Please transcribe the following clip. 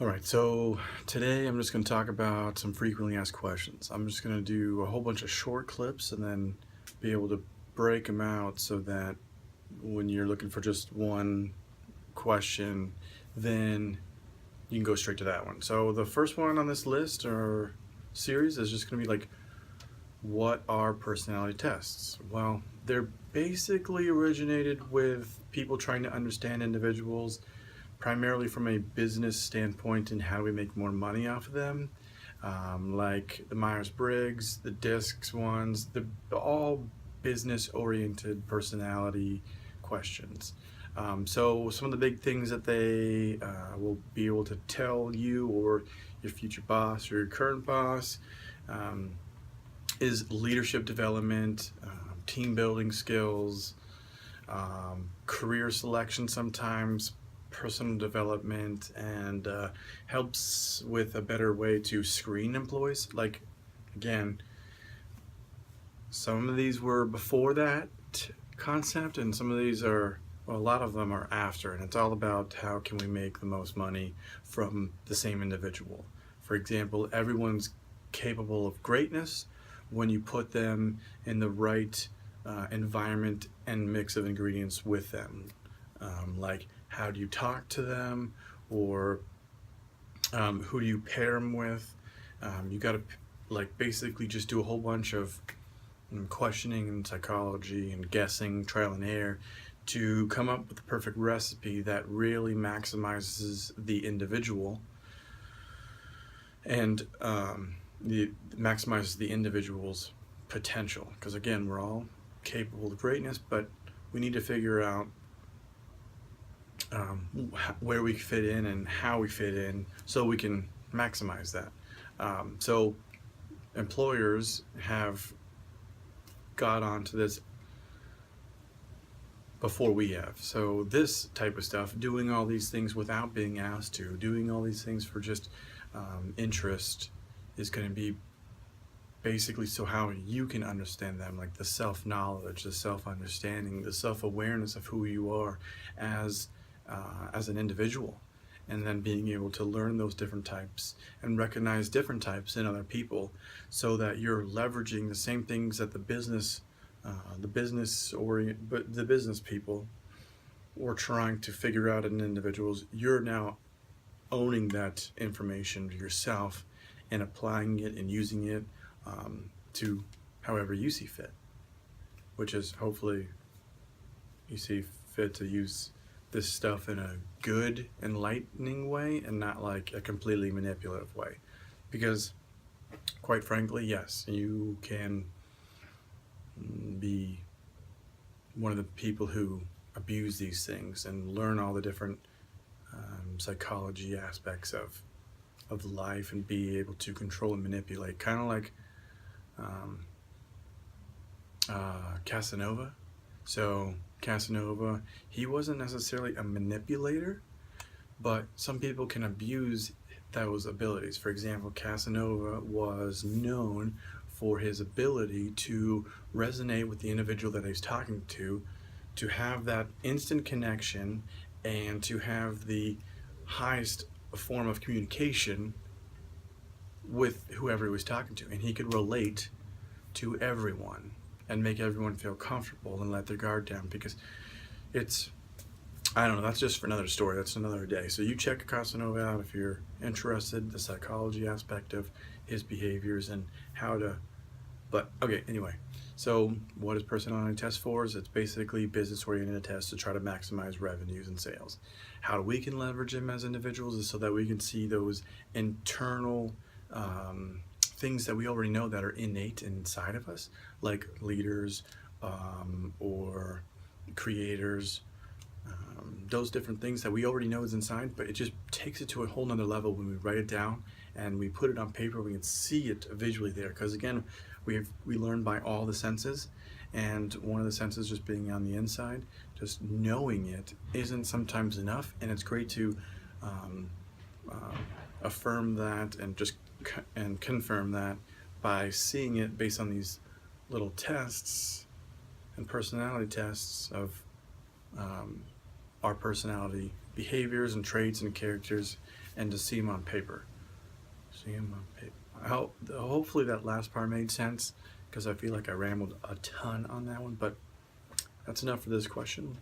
All right, so today I'm just going to talk about some frequently asked questions. I'm just going to do a whole bunch of short clips and then be able to break them out so that when you're looking for just one question, then you can go straight to that one. So the first one on this list or series is just going to be like, what are personality tests? Well, they're basically originated with people trying to understand individuals primarily from a business standpoint and how do we make more money off of them, like the Myers-Briggs, the DISCs ones, all business-oriented personality questions. So some of the big things that they will be able to tell you or your future boss or your current boss is leadership development, team building skills, career selection sometimes, personal development, and helps with a better way to screen employees. Like, again, some of these were before that concept, and some of these are, well, a lot of them are after, and it's all about how can we make the most money from the same individual. For example, everyone's capable of greatness when you put them in the right environment and mix of ingredients with them. Like, how do you talk to them, or who do you pair them with? You got to like basically just do a whole bunch of questioning and psychology and guessing, trial and error, to come up with the perfect recipe that really maximizes the individual and maximizes the individual's potential. Because again, we're all capable of greatness, but we need to figure out where we fit in and how we fit in so we can maximize that. So employers have got onto this before we have. So this type of stuff, doing all these things without being asked to, doing all these things for just interest, is going to be basically so how you can understand them, like the self-knowledge, the self-understanding, the self-awareness of who you are as an individual, and then being able to learn those different types and recognize different types in other people, so that you're leveraging the same things that the business people were trying to figure out in individuals. You're now owning that information yourself and applying it and using it to however you see fit, which is hopefully you see fit to use this stuff in a good, enlightening way and not like a completely manipulative way. Because quite frankly, yes, you can be one of the people who abuse these things and learn all the different psychology aspects of life and be able to control and manipulate, kind of like Casanova. So Casanova, he wasn't necessarily a manipulator, but some people can abuse those abilities. For example, Casanova was known for his ability to resonate with the individual that he's talking to have that instant connection, and to have the highest form of communication with whoever he was talking to. And he could relate to everyone and make everyone feel comfortable and let their guard down, because it's, I don't know, that's just for another story, that's another day. So you check Casanova out if you're interested, the psychology aspect of his behaviors and how to, but okay, anyway. So what is personality test for? Is it's basically business-oriented tests to try to maximize revenues and sales. How we can leverage them as individuals is so that we can see those internal things that we already know that are innate inside of us, like leaders or creators, those different things that we already know is inside, but it just takes it to a whole nother level when we write it down and we put it on paper. We can see it visually there, because again, we learn by all the senses, and one of the senses just being on the inside. Just knowing it isn't sometimes enough, and it's great to affirm that and just confirm that by seeing it based on these little tests and personality tests of our personality behaviors and traits and characters, and to see them on paper. See them on paper. Hopefully that last part made sense, because I feel like I rambled a ton on that one, but that's enough for this question.